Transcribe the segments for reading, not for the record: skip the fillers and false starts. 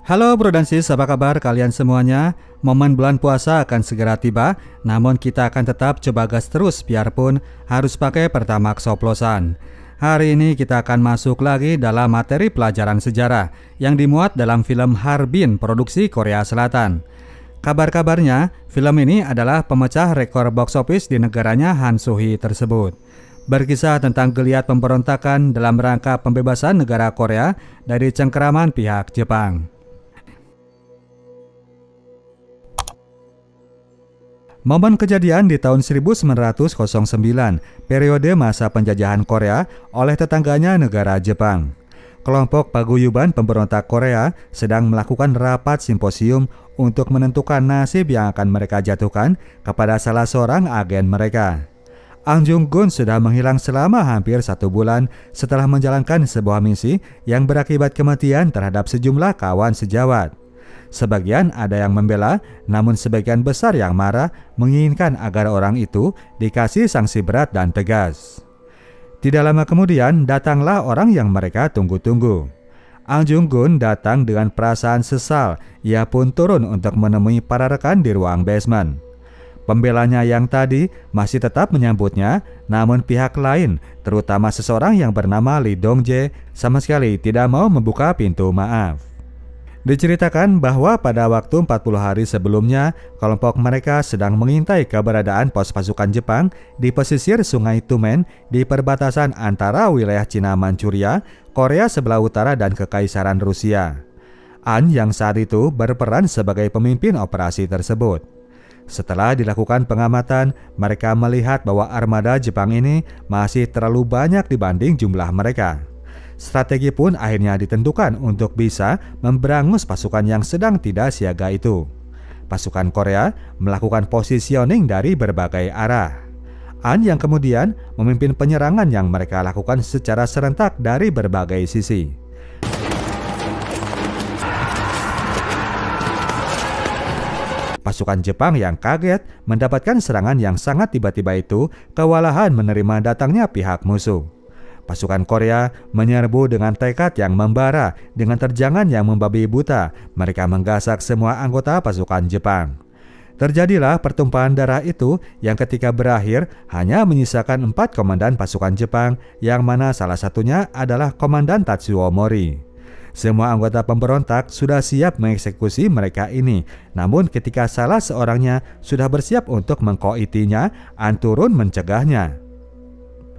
Halo bro dan sis, apa kabar kalian semuanya? Momen bulan puasa akan segera tiba, namun kita akan tetap coba gas terus biarpun harus pakai Pertamax oplosan. Hari ini kita akan masuk lagi dalam materi pelajaran sejarah yang dimuat dalam film Harbin produksi Korea Selatan. Kabar-kabarnya, film ini adalah pemecah rekor box office di negaranya Han So-hee tersebut. Berkisah tentang geliat pemberontakan dalam rangka pembebasan negara Korea dari cengkeraman pihak Jepang. Momen kejadian di tahun 1909, periode masa penjajahan Korea oleh tetangganya negara Jepang. Kelompok paguyuban pemberontak Korea sedang melakukan rapat simposium untuk menentukan nasib yang akan mereka jatuhkan kepada salah seorang agen mereka. Ang Jung-gun sudah menghilang selama hampir 1 bulan setelah menjalankan sebuah misi yang berakibat kematian terhadap sejumlah kawan sejawat. Sebagian ada yang membela, namun sebagian besar yang marah menginginkan agar orang itu dikasih sanksi berat dan tegas. Tidak lama kemudian datanglah orang yang mereka tunggu-tunggu. Ang Jung-gun datang dengan perasaan sesal, ia pun turun untuk menemui para rekan di ruang basement. Pembelanya yang tadi masih tetap menyambutnya, namun pihak lain, terutama seseorang yang bernama Lee Dong-jae, sama sekali tidak mau membuka pintu maaf. Diceritakan bahwa pada waktu 40 hari sebelumnya, kelompok mereka sedang mengintai keberadaan pos pasukan Jepang di pesisir Sungai Tumen di perbatasan antara wilayah Cina Manchuria, Korea sebelah utara dan Kekaisaran Rusia. An yang saat itu berperan sebagai pemimpin operasi tersebut. Setelah dilakukan pengamatan, mereka melihat bahwa armada Jepang ini masih terlalu banyak dibanding jumlah mereka. Strategi pun akhirnya ditentukan untuk bisa memberangus pasukan yang sedang tidak siaga itu. Pasukan Korea melakukan positioning dari berbagai arah. An yang kemudian memimpin penyerangan yang mereka lakukan secara serentak dari berbagai sisi. Pasukan Jepang yang kaget mendapatkan serangan yang sangat tiba-tiba itu kewalahan menerima datangnya pihak musuh. Pasukan Korea menyerbu dengan tekad yang membara, dengan terjangan yang membabi buta. Mereka menggasak semua anggota pasukan Jepang. Terjadilah pertumpahan darah itu yang ketika berakhir hanya menyisakan 4 komandan pasukan Jepang, yang mana salah satunya adalah Komandan Tatsuo Mori. Semua anggota pemberontak sudah siap mengeksekusi mereka ini, namun ketika salah seorangnya sudah bersiap untuk mengkoitinya, An turun mencegahnya.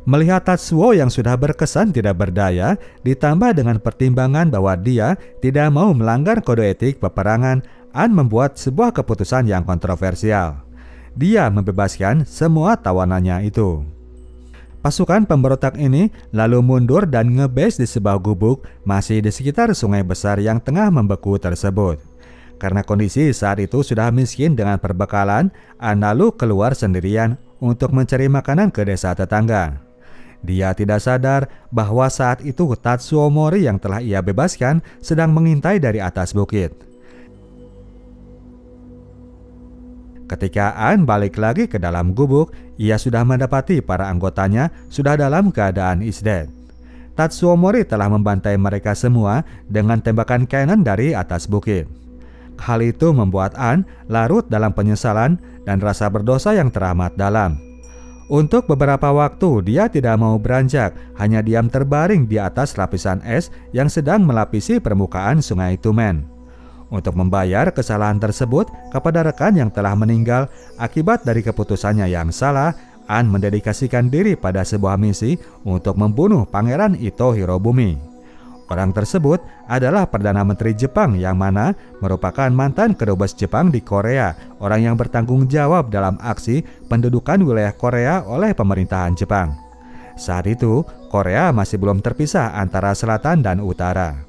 Melihat Tatsuo yang sudah berkesan tidak berdaya, ditambah dengan pertimbangan bahwa dia tidak mau melanggar kode etik peperangan, An membuat sebuah keputusan yang kontroversial. Dia membebaskan semua tawanannya itu. Pasukan pemberontak ini lalu mundur dan ngebase di sebuah gubuk masih di sekitar sungai besar yang tengah membeku tersebut. Karena kondisi saat itu sudah miskin dengan perbekalan, An lalu keluar sendirian untuk mencari makanan ke desa tetangga. Dia tidak sadar bahwa saat itu Tatsuo Mori yang telah ia bebaskan sedang mengintai dari atas bukit. Ketika An balik lagi ke dalam gubuk, ia sudah mendapati para anggotanya sudah dalam keadaan is dead. Tatsuo Mori telah membantai mereka semua dengan tembakan cannon dari atas bukit. Hal itu membuat An larut dalam penyesalan dan rasa berdosa yang teramat dalam. Untuk beberapa waktu dia tidak mau beranjak, hanya diam terbaring di atas lapisan es yang sedang melapisi permukaan Sungai Tumen. Untuk membayar kesalahan tersebut kepada rekan yang telah meninggal akibat dari keputusannya yang salah, An mendedikasikan diri pada sebuah misi untuk membunuh Pangeran Ito Hirobumi. Orang tersebut adalah Perdana Menteri Jepang yang mana merupakan mantan kedubes Jepang di Korea, orang yang bertanggung jawab dalam aksi pendudukan wilayah Korea oleh pemerintahan Jepang. Saat itu, Korea masih belum terpisah antara selatan dan utara.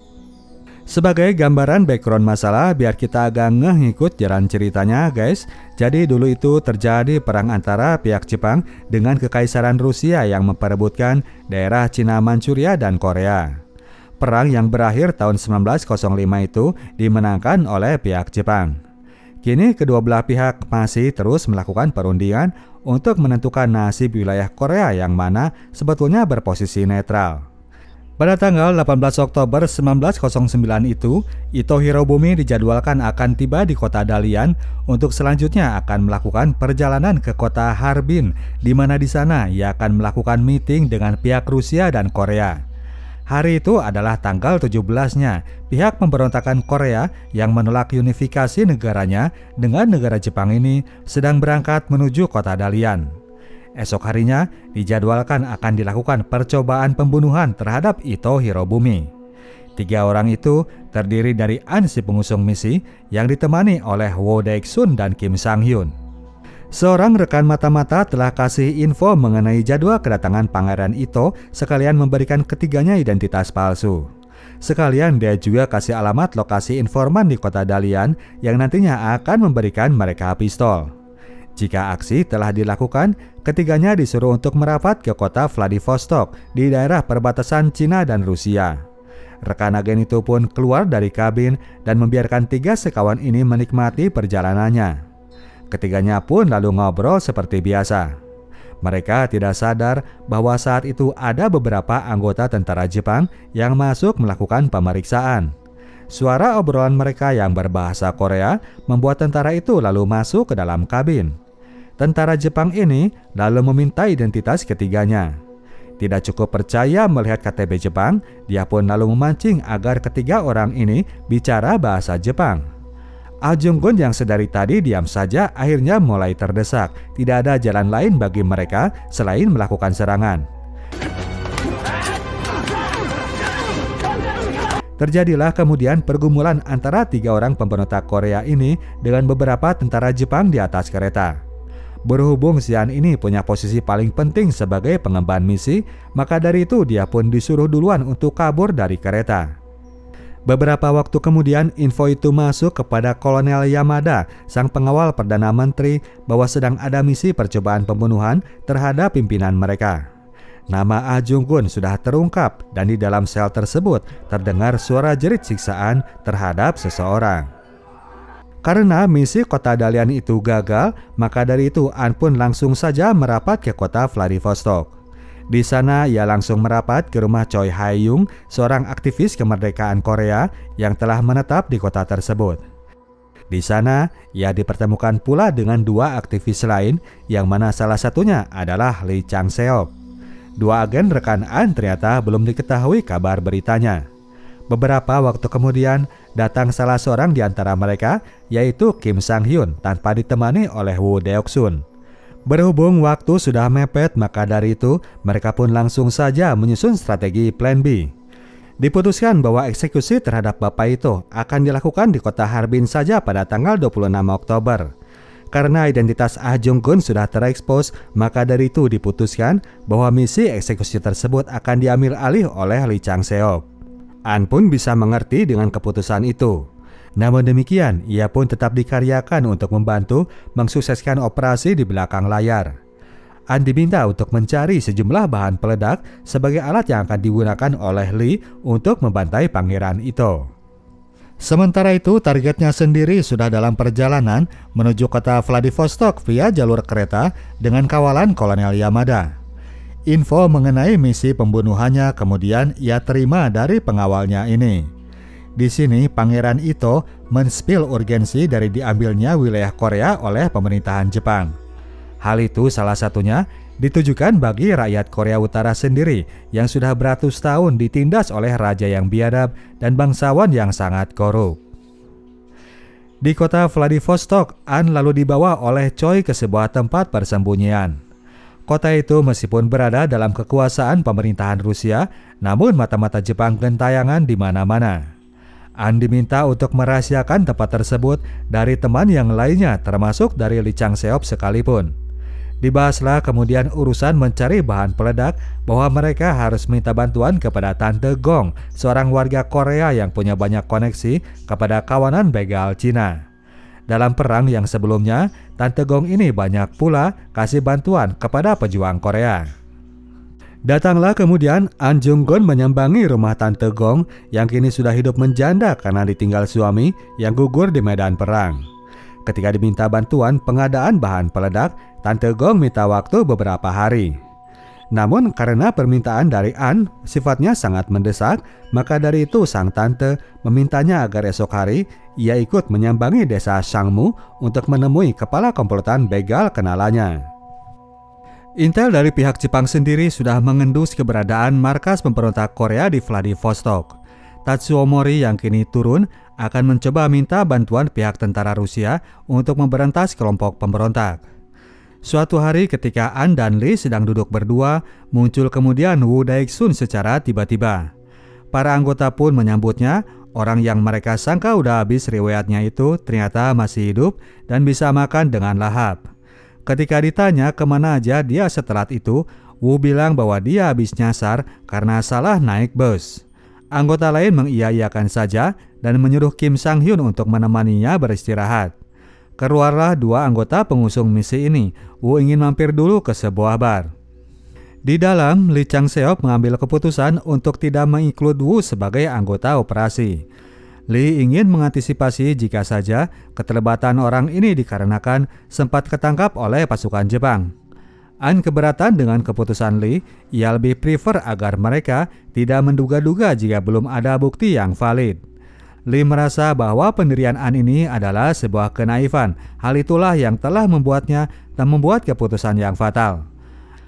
Sebagai gambaran background masalah, biar kita agak ngikut jalan ceritanya guys. Jadi dulu itu terjadi perang antara pihak Jepang dengan Kekaisaran Rusia yang memperebutkan daerah Cina Manchuria dan Korea. Perang yang berakhir tahun 1905 itu dimenangkan oleh pihak Jepang. Kini kedua belah pihak masih terus melakukan perundingan untuk menentukan nasib wilayah Korea yang mana sebetulnya berposisi netral. Pada tanggal 18 Oktober 1909 itu, Ito Hirobumi dijadwalkan akan tiba di kota Dalian untuk selanjutnya akan melakukan perjalanan ke kota Harbin, di mana di sana ia akan melakukan meeting dengan pihak Rusia dan Korea. Hari itu adalah tanggal 17-nya, pihak pemberontakan Korea yang menolak unifikasi negaranya dengan negara Jepang ini sedang berangkat menuju kota Dalian. Esok harinya dijadwalkan akan dilakukan percobaan pembunuhan terhadap Ito Hirobumi. 3 orang itu terdiri dari An si pengusung misi yang ditemani oleh Woo Daek-sun dan Kim Sang-hyun. Seorang rekan mata-mata telah kasih info mengenai jadwal kedatangan Pangeran Ito sekalian memberikan ketiganya identitas palsu. Sekalian dia juga kasih alamat lokasi informan di kota Dalian yang nantinya akan memberikan mereka pistol. Jika aksi telah dilakukan, ketiganya disuruh untuk merapat ke kota Vladivostok di daerah perbatasan Cina dan Rusia. Rekan agen itu pun keluar dari kabin dan membiarkan 3 sekawan ini menikmati perjalanannya. Ketiganya pun lalu ngobrol seperti biasa. Mereka tidak sadar bahwa saat itu ada beberapa anggota tentara Jepang yang masuk melakukan pemeriksaan. Suara obrolan mereka yang berbahasa Korea membuat tentara itu lalu masuk ke dalam kabin. Tentara Jepang ini lalu meminta identitas ketiganya. Tidak cukup percaya melihat KTP Jepang, dia pun lalu memancing agar ketiga orang ini bicara bahasa Jepang. Ah Jung-gun yang sedari tadi diam saja akhirnya mulai terdesak. Tidak ada jalan lain bagi mereka selain melakukan serangan. Terjadilah kemudian pergumulan antara 3 orang pemberontak Korea ini dengan beberapa tentara Jepang di atas kereta. Berhubung Xian ini punya posisi paling penting sebagai pengemban misi, maka dari itu dia pun disuruh duluan untuk kabur dari kereta. Beberapa waktu kemudian info itu masuk kepada Kolonel Yamada, sang pengawal Perdana Menteri, bahwa sedang ada misi percobaan pembunuhan terhadap pimpinan mereka. Nama Ah Jung-gun sudah terungkap dan di dalam sel tersebut terdengar suara jerit siksaan terhadap seseorang. Karena misi kota Dalian itu gagal, maka dari itu An pun langsung saja merapat ke kota Vladivostok. Di sana ia langsung merapat ke rumah Choi Hae-young, seorang aktivis kemerdekaan Korea yang telah menetap di kota tersebut. Di sana ia dipertemukan pula dengan 2 aktivis lain, yang mana salah satunya adalah Lee Chang-seok. 2 agen rekan An ternyata belum diketahui kabar beritanya. Beberapa waktu kemudian datang salah seorang di antara mereka, yaitu Kim Sang-hyun tanpa ditemani oleh Woo Daek-sun. Berhubung waktu sudah mepet, maka dari itu mereka pun langsung saja menyusun strategi plan B. Diputuskan bahwa eksekusi terhadap bapak itu akan dilakukan di kota Harbin saja pada tanggal 26 Oktober. Karena identitas Ah Jung-gun sudah terekspos, maka dari itu diputuskan bahwa misi eksekusi tersebut akan diambil alih oleh Lee Chang-seok. An pun bisa mengerti dengan keputusan itu. Namun demikian, ia pun tetap dikaryakan untuk membantu mensukseskan operasi di belakang layar. An diminta untuk mencari sejumlah bahan peledak sebagai alat yang akan digunakan oleh Lee untuk membantai Pangeran Ito. Sementara itu, targetnya sendiri sudah dalam perjalanan menuju kota Vladivostok via jalur kereta dengan kawalan Kolonel Yamada. Info mengenai misi pembunuhannya kemudian ia terima dari pengawalnya ini. Di sini Pangeran Ito menspil urgensi dari diambilnya wilayah Korea oleh pemerintahan Jepang. Hal itu salah satunya ditujukan bagi rakyat Korea Utara sendiri yang sudah beratus tahun ditindas oleh raja yang biadab dan bangsawan yang sangat korup. Di kota Vladivostok, An lalu dibawa oleh Choi ke sebuah tempat persembunyian. Kota itu meskipun berada dalam kekuasaan pemerintahan Rusia, namun mata-mata Jepang gentayangan di mana-mana. An diminta untuk merahasiakan tempat tersebut dari teman yang lainnya, termasuk dari Lee Chang-seok sekalipun. Dibahaslah kemudian urusan mencari bahan peledak, bahwa mereka harus minta bantuan kepada Tante Gong, seorang warga Korea yang punya banyak koneksi kepada kawanan begal Cina. Dalam perang yang sebelumnya, Tante Gong ini banyak pula kasih bantuan kepada pejuang Korea. Datanglah kemudian An Jung-gun menyambangi rumah Tante Gong yang kini sudah hidup menjanda karena ditinggal suami yang gugur di medan perang. Ketika diminta bantuan pengadaan bahan peledak, Tante Gong minta waktu beberapa hari. Namun karena permintaan dari An sifatnya sangat mendesak, maka dari itu sang tante memintanya agar esok hari ia ikut menyambangi desa Sangmu untuk menemui kepala komplotan begal kenalannya. Intel dari pihak Jepang sendiri sudah mengendus keberadaan markas pemberontak Korea di Vladivostok. Tatsuo Mori yang kini turun akan mencoba minta bantuan pihak tentara Rusia untuk memberantas kelompok pemberontak. Suatu hari ketika An dan Lee sedang duduk berdua, muncul kemudian Woo Daik-sun secara tiba-tiba. Para anggota pun menyambutnya. Orang yang mereka sangka udah habis riwayatnya itu ternyata masih hidup dan bisa makan dengan lahap. Ketika ditanya kemana aja dia setelah itu, Woo bilang bahwa dia habis nyasar karena salah naik bus. Anggota lain mengiyakan saja dan menyuruh Kim Sang-hyun untuk menemaninya beristirahat. Keluarlah dua anggota pengusung misi ini. Woo ingin mampir dulu ke sebuah bar. Di dalam, Lee Chang-seop mengambil keputusan untuk tidak menginclude Woo sebagai anggota operasi. Lee ingin mengantisipasi jika saja keterlibatan orang ini dikarenakan sempat ketangkap oleh pasukan Jepang. An keberatan dengan keputusan Lee, ia lebih prefer agar mereka tidak menduga-duga jika belum ada bukti yang valid. Lee merasa bahwa pendirian An ini adalah sebuah kenaifan. Hal itulah yang telah membuatnya dan membuat keputusan yang fatal.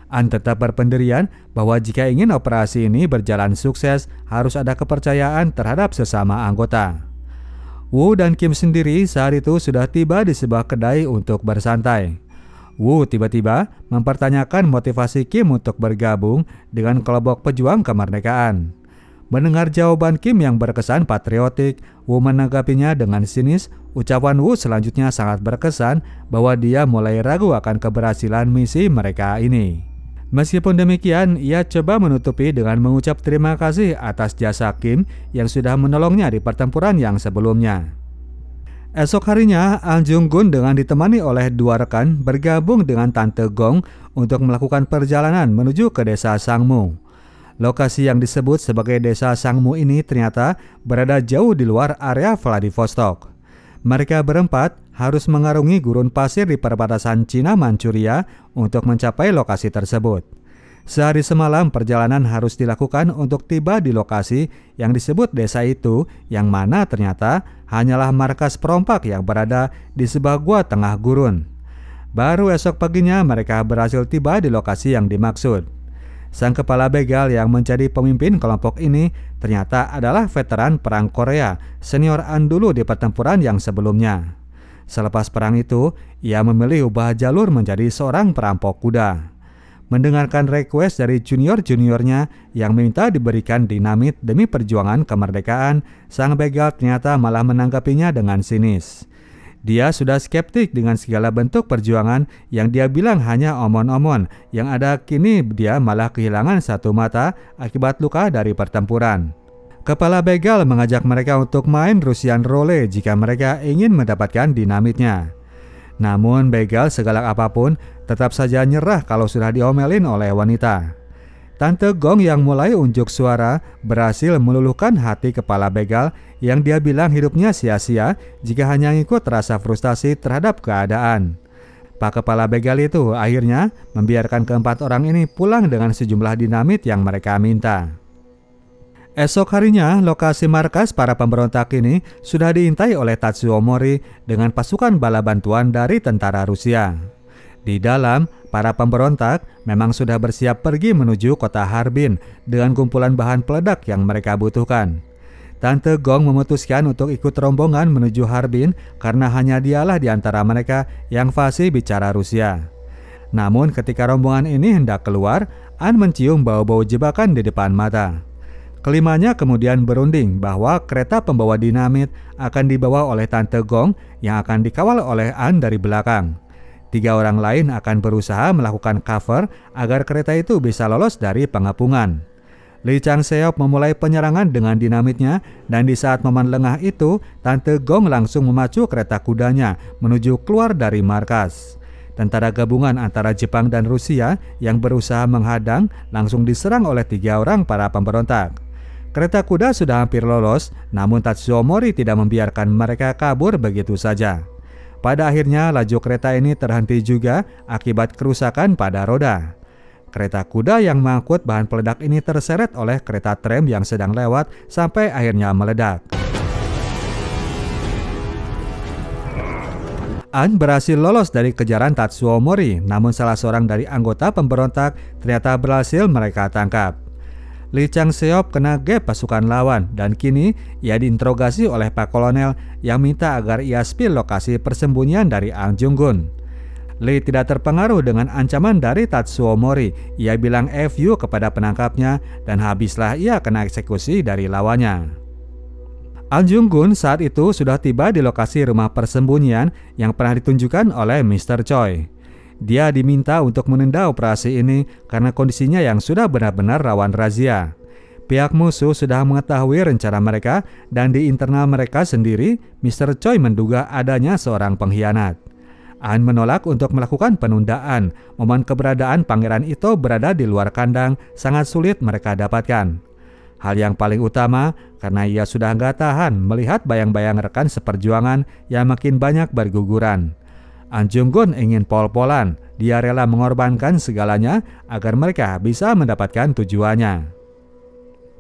An tetap berpendirian bahwa jika ingin operasi ini berjalan sukses, harus ada kepercayaan terhadap sesama anggota. Woo dan Kim sendiri saat itu sudah tiba di sebuah kedai untuk bersantai. Woo tiba-tiba mempertanyakan motivasi Kim untuk bergabung dengan kelompok pejuang kemerdekaan. Mendengar jawaban Kim yang berkesan patriotik, Woo menanggapinya dengan sinis. Ucapan Woo selanjutnya sangat berkesan bahwa dia mulai ragu akan keberhasilan misi mereka ini. Meskipun demikian, ia coba menutupi dengan mengucap terima kasih atas jasa Kim yang sudah menolongnya di pertempuran yang sebelumnya. Esok harinya, An Jung-gun dengan ditemani oleh dua rekan bergabung dengan Tante Gong untuk melakukan perjalanan menuju ke desa Sangmu. Lokasi yang disebut sebagai desa Sangmu ini ternyata berada jauh di luar area Vladivostok. Mereka berempat harus mengarungi gurun pasir di perbatasan Cina Manchuria untuk mencapai lokasi tersebut. Sehari semalam perjalanan harus dilakukan untuk tiba di lokasi yang disebut desa itu, yang mana ternyata hanyalah markas perompak yang berada di sebuah gua tengah gurun. Baru esok paginya mereka berhasil tiba di lokasi yang dimaksud. Sang kepala begal yang menjadi pemimpin kelompok ini ternyata adalah veteran perang Korea, senior An dulu di pertempuran yang sebelumnya. Selepas perang itu, ia memilih ubah jalur menjadi seorang perampok kuda. Mendengarkan request dari junior-juniornya yang minta diberikan dinamit demi perjuangan kemerdekaan, sang begal ternyata malah menanggapinya dengan sinis. Dia sudah skeptik dengan segala bentuk perjuangan yang dia bilang hanya omon-omon, yang ada kini dia malah kehilangan satu mata akibat luka dari pertempuran. Kepala begal mengajak mereka untuk main Russian Roulette jika mereka ingin mendapatkan dinamitnya. Namun begal segalak apapun tetap saja nyerah kalau sudah diomelin oleh wanita. Tante Gong yang mulai unjuk suara berhasil meluluhkan hati kepala begal yang dia bilang hidupnya sia-sia jika hanya ngikut rasa frustasi terhadap keadaan. Pak kepala begal itu akhirnya membiarkan keempat orang ini pulang dengan sejumlah dinamit yang mereka minta. Esok harinya, lokasi markas para pemberontak ini sudah diintai oleh Tatsuo Mori dengan pasukan bala bantuan dari tentara Rusia. Di dalam, para pemberontak memang sudah bersiap pergi menuju kota Harbin dengan kumpulan bahan peledak yang mereka butuhkan. Tante Gong memutuskan untuk ikut rombongan menuju Harbin karena hanya dialah di antara mereka yang fasih bicara Rusia. Namun ketika rombongan ini hendak keluar, An mencium bau-bau jebakan di depan mata. Kelimanya kemudian berunding bahwa kereta pembawa dinamit akan dibawa oleh Tante Gong yang akan dikawal oleh An dari belakang. 3 orang lain akan berusaha melakukan cover agar kereta itu bisa lolos dari pengepungan. Lee Chang-seop memulai penyerangan dengan dinamitnya dan di saat momen lengah itu, Tante Gong langsung memacu kereta kudanya menuju keluar dari markas. Tentara gabungan antara Jepang dan Rusia yang berusaha menghadang langsung diserang oleh 3 orang para pemberontak. Kereta kuda sudah hampir lolos, namun Tatsuo Mori tidak membiarkan mereka kabur begitu saja. Pada akhirnya laju kereta ini terhenti juga akibat kerusakan pada roda. kereta kuda yang mengangkut bahan peledak ini terseret oleh kereta tram yang sedang lewat sampai akhirnya meledak. An berhasil lolos dari kejaran Tatsuo Mori, namun salah seorang dari anggota pemberontak ternyata berhasil mereka tangkap. Lee Chang-seop kena gap pasukan lawan dan kini ia diinterogasi oleh Pak Kolonel yang minta agar ia spill lokasi persembunyian dari Ahn Jung-gun. Lee tidak terpengaruh dengan ancaman dari Tatsuo Mori. Ia bilang FU kepada penangkapnya dan habislah ia kena eksekusi dari lawannya. Ahn Jung-gun saat itu sudah tiba di lokasi rumah persembunyian yang pernah ditunjukkan oleh Mr. Choi. Dia diminta untuk menunda operasi ini karena kondisinya yang sudah benar-benar rawan razia. Pihak musuh sudah mengetahui rencana mereka dan di internal mereka sendiri, Mr. Choi menduga adanya seorang pengkhianat. Ahn menolak untuk melakukan penundaan. Momen keberadaan Pangeran Ito berada di luar kandang sangat sulit mereka dapatkan. Hal yang paling utama karena ia sudah nggak tahan melihat bayang-bayang rekan seperjuangan yang makin banyak berguguran. Ahn Jung-gun ingin pol-polan, dia rela mengorbankan segalanya agar mereka bisa mendapatkan tujuannya.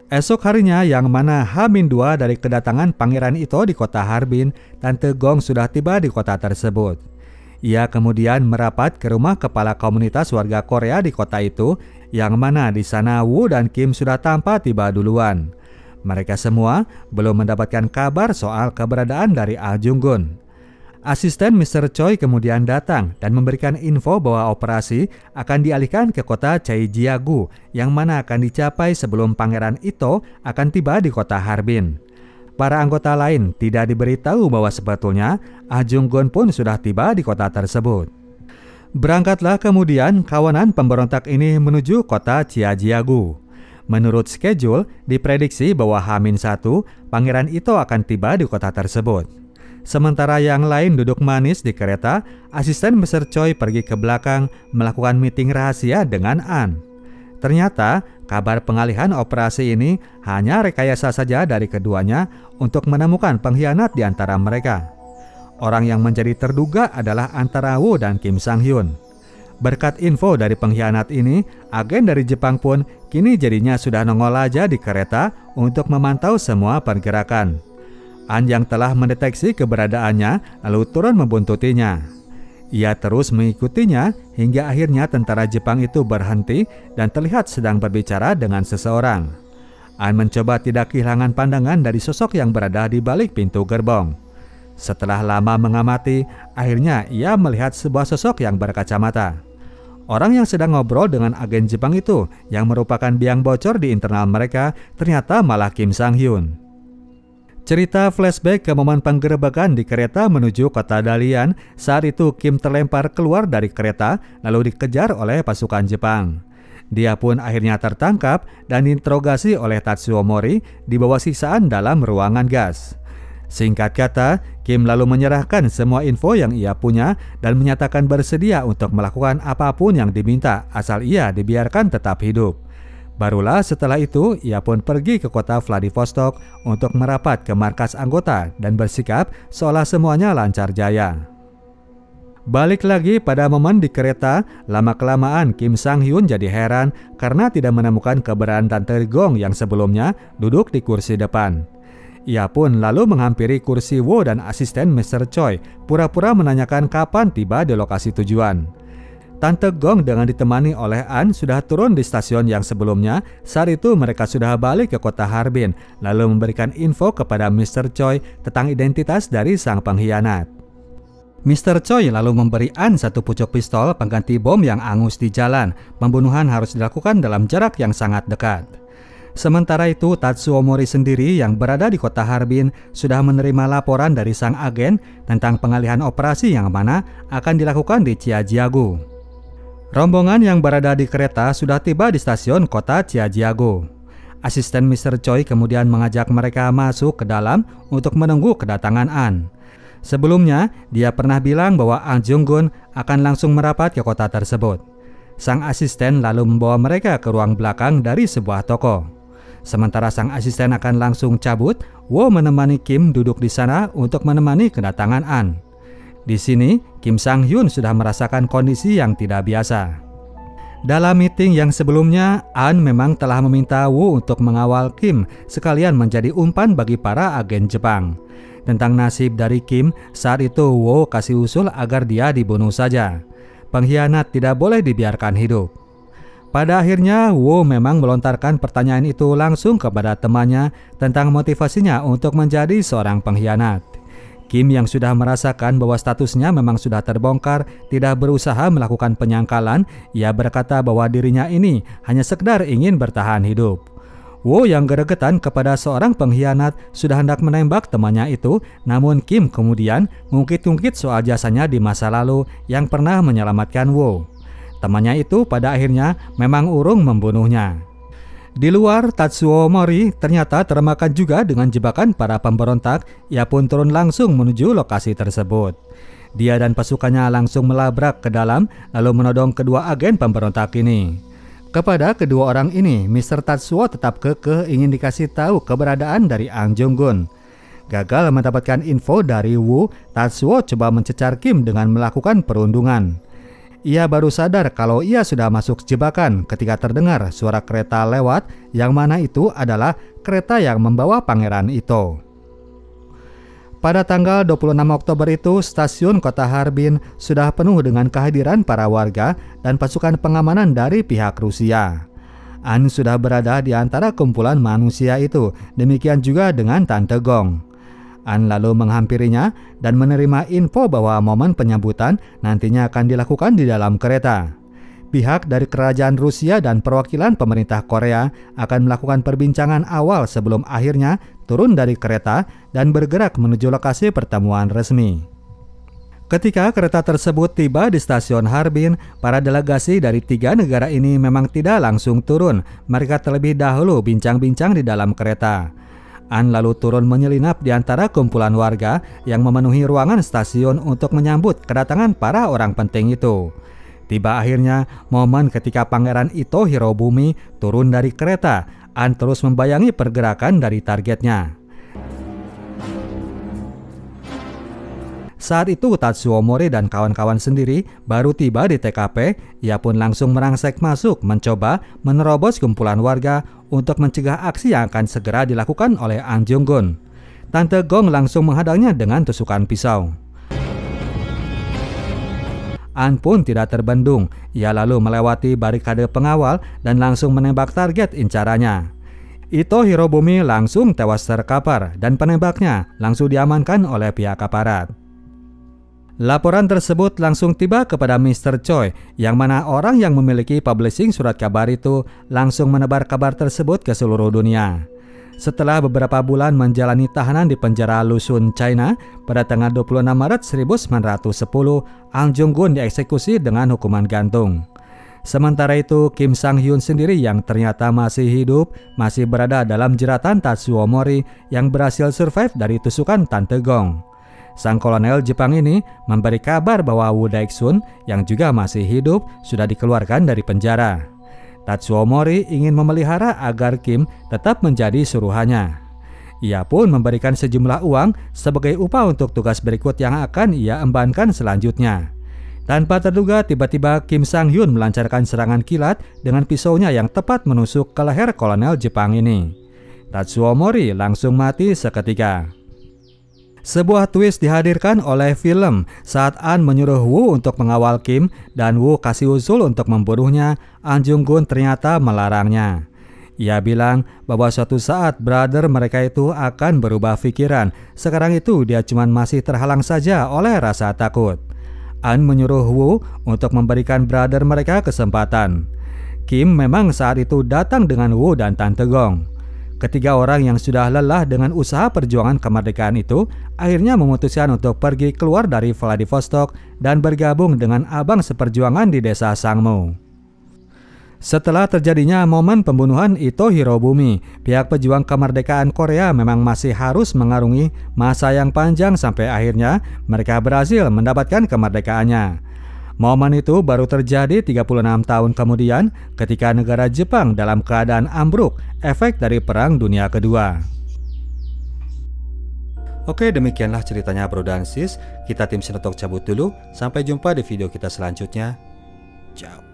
Esok harinya yang mana H-2 dari kedatangan Pangeran Ito di kota Harbin, Tante Gong sudah tiba di kota tersebut. Ia kemudian merapat ke rumah kepala komunitas warga Korea di kota itu, yang mana di sana Woo dan Kim sudah tampak tiba duluan. Mereka semua belum mendapatkan kabar soal keberadaan dari Ahn Jung-gun. Asisten Mr. Choi kemudian datang dan memberikan info bahwa operasi akan dialihkan ke kota Chaejiagu yang mana akan dicapai sebelum Pangeran Ito akan tiba di kota Harbin. Para anggota lain tidak diberitahu bahwa sebetulnya Ahn Jung-gun pun sudah tiba di kota tersebut. Berangkatlah kemudian kawanan pemberontak ini menuju kota Chaejiagu. Menurut schedule, diprediksi bahwa H-1 Pangeran Ito akan tiba di kota tersebut. Sementara yang lain duduk manis di kereta, asisten Mr. Choi pergi ke belakang melakukan meeting rahasia dengan Ahn. Ternyata kabar pengalihan operasi ini hanya rekayasa saja dari keduanya untuk menemukan pengkhianat di antara mereka. Orang yang menjadi terduga adalah antara Woo dan Kim Sang-hyun. Berkat info dari pengkhianat ini, agen dari Jepang pun kini jadinya sudah nongol aja di kereta untuk memantau semua pergerakan. Ahn yang telah mendeteksi keberadaannya lalu turun membuntutinya. Ia terus mengikutinya hingga akhirnya tentara Jepang itu berhenti dan terlihat sedang berbicara dengan seseorang. Ahn mencoba tidak kehilangan pandangan dari sosok yang berada di balik pintu gerbong. Setelah lama mengamati, akhirnya ia melihat sebuah sosok yang berkacamata. Orang yang sedang ngobrol dengan agen Jepang itu yang merupakan biang bocor di internal mereka ternyata malah Kim Sang-hyun. Cerita flashback ke momen penggerebekan di kereta menuju kota Dalian. Saat itu Kim terlempar keluar dari kereta lalu dikejar oleh pasukan Jepang. Dia pun akhirnya tertangkap dan diinterogasi oleh Tatsuo Mori di bawah siksaan dalam ruangan gas. Singkat kata, Kim lalu menyerahkan semua info yang ia punya dan menyatakan bersedia untuk melakukan apapun yang diminta asal ia dibiarkan tetap hidup. Barulah setelah itu ia pun pergi ke kota Vladivostok untuk merapat ke markas anggota dan bersikap seolah semuanya lancar jaya. Balik lagi pada momen di kereta, lama-kelamaan Kim Sang-hyun jadi heran karena tidak menemukan keberadaan Tante Gong yang sebelumnya duduk di kursi depan. Ia pun lalu menghampiri kursi Woo dan asisten Mr. Choi, pura-pura menanyakan kapan tiba di lokasi tujuan. Tante Gong dengan ditemani oleh Ahn sudah turun di stasiun yang sebelumnya. Saat itu mereka sudah balik ke kota Harbin, lalu memberikan info kepada Mr. Choi tentang identitas dari sang pengkhianat. Mr. Choi lalu memberi Ahn satu pucuk pistol pengganti bom yang angus di jalan. Pembunuhan harus dilakukan dalam jarak yang sangat dekat. Sementara itu, Tatsuo Mori sendiri yang berada di kota Harbin sudah menerima laporan dari sang agen tentang pengalihan operasi yang mana akan dilakukan di Chaejiagu. Rombongan yang berada di kereta sudah tiba di stasiun kota Chaejiagu. Asisten Mr. Choi kemudian mengajak mereka masuk ke dalam untuk menunggu kedatangan Ahn. Sebelumnya, dia pernah bilang bahwa Ahn Jung-gun akan langsung merapat ke kota tersebut. Sang asisten lalu membawa mereka ke ruang belakang dari sebuah toko. Sementara sang asisten akan langsung cabut, Woo menemani Kim duduk di sana untuk menemani kedatangan Ahn. Di sini, Kim Sang-hyun sudah merasakan kondisi yang tidak biasa. Dalam meeting yang sebelumnya, An memang telah meminta Woo untuk mengawal Kim sekalian menjadi umpan bagi para agen Jepang. Tentang nasib dari Kim, saat itu Woo kasih usul agar dia dibunuh saja. Pengkhianat tidak boleh dibiarkan hidup. Pada akhirnya, Woo memang melontarkan pertanyaan itu langsung kepada temannya tentang motivasinya untuk menjadi seorang pengkhianat. Kim yang sudah merasakan bahwa statusnya memang sudah terbongkar, tidak berusaha melakukan penyangkalan. Ia berkata bahwa dirinya ini hanya sekedar ingin bertahan hidup. Woo yang gregetan kepada seorang pengkhianat sudah hendak menembak temannya itu, namun Kim kemudian mengungkit-ungkit soal jasanya di masa lalu yang pernah menyelamatkan Woo. Temannya itu pada akhirnya memang urung membunuhnya. Di luar, Tatsuo Mori ternyata termakan juga dengan jebakan para pemberontak. Ia pun turun langsung menuju lokasi tersebut. Dia dan pasukannya langsung melabrak ke dalam lalu menodong kedua agen pemberontak ini. Kepada kedua orang ini, Mr. Tatsuo tetap kekeh ingin dikasih tahu keberadaan dari Ang Jung-gun. Gagal mendapatkan info dari Woo, Tatsuo coba mencecar Kim dengan melakukan perundungan. Ia baru sadar kalau ia sudah masuk jebakan ketika terdengar suara kereta lewat, yang mana itu adalah kereta yang membawa Pangeran Ito. Pada tanggal 26 Oktober itu, stasiun kota Harbin sudah penuh dengan kehadiran para warga dan pasukan pengamanan dari pihak Rusia. An sudah berada di antara kumpulan manusia itu, demikian juga dengan Tante Gong. An lalu menghampirinya dan menerima info bahwa momen penyambutan nantinya akan dilakukan di dalam kereta. Pihak dari kerajaan Rusia dan perwakilan pemerintah Korea akan melakukan perbincangan awal sebelum akhirnya turun dari kereta dan bergerak menuju lokasi pertemuan resmi. Ketika kereta tersebut tiba di stasiun Harbin, para delegasi dari 3 negara ini memang tidak langsung turun. Mereka terlebih dahulu bincang-bincang di dalam kereta. An lalu turun menyelinap di antara kumpulan warga yang memenuhi ruangan stasiun untuk menyambut kedatangan para orang penting itu. Tiba akhirnya momen ketika Pangeran Ito Hirobumi turun dari kereta. An terus membayangi pergerakan dari targetnya. Saat itu Tatsuo Mori dan kawan-kawan sendiri baru tiba di TKP. Ia pun langsung merangsek masuk mencoba menerobos kumpulan warga untuk mencegah aksi yang akan segera dilakukan oleh Ang Jung-gun. Tante Gong langsung menghadangnya dengan tusukan pisau. An pun tidak terbendung. Ia lalu melewati barikade pengawal dan langsung menembak target incarannya. Ito Hirobumi langsung tewas terkapar dan penembaknya langsung diamankan oleh pihak aparat. Laporan tersebut langsung tiba kepada Mr. Choi, yang mana orang yang memiliki publishing surat kabar itu langsung menebar kabar tersebut ke seluruh dunia. Setelah beberapa bulan menjalani tahanan di penjara Lusun, China, pada tanggal 26 Maret 1910, Ang Jung-gun dieksekusi dengan hukuman gantung. Sementara itu, Kim Sang-hyun sendiri yang ternyata masih hidup, masih berada dalam jeratan Tatsuo Mori yang berhasil survive dari tusukan Tante Gong. Sang kolonel Jepang ini memberi kabar bahwa Woo Daik-sun yang juga masih hidup sudah dikeluarkan dari penjara. Tatsuo Mori ingin memelihara agar Kim tetap menjadi suruhannya. Ia pun memberikan sejumlah uang sebagai upah untuk tugas berikut yang akan ia embankan selanjutnya. Tanpa terduga, tiba-tiba Kim Sang-hyun melancarkan serangan kilat dengan pisaunya yang tepat menusuk ke leher kolonel Jepang ini. Tatsuo Mori langsung mati seketika. Sebuah twist dihadirkan oleh film saat An menyuruh Woo untuk mengawal Kim dan Woo kasih usul untuk membunuhnya. Ang Jung-gun ternyata melarangnya. Ia bilang bahwa suatu saat brother mereka itu akan berubah pikiran. Sekarang itu dia cuma masih terhalang saja oleh rasa takut. An menyuruh Woo untuk memberikan brother mereka kesempatan. Kim memang saat itu datang dengan Woo dan Tante Gong. Ketiga orang yang sudah lelah dengan usaha perjuangan kemerdekaan itu akhirnya memutuskan untuk pergi keluar dari Vladivostok dan bergabung dengan abang seperjuangan di desa Sangmu. Setelah terjadinya momen pembunuhan Ito Hirobumi, pihak pejuang kemerdekaan Korea memang masih harus mengarungi masa yang panjang sampai akhirnya mereka berhasil mendapatkan kemerdekaannya. Momen itu baru terjadi 36 tahun kemudian ketika negara Jepang dalam keadaan ambruk efek dari Perang Dunia Kedua. Oke, demikianlah ceritanya Bro dan Sis. Kita tim Sinotok cabut dulu. Sampai jumpa di video kita selanjutnya. Ciao.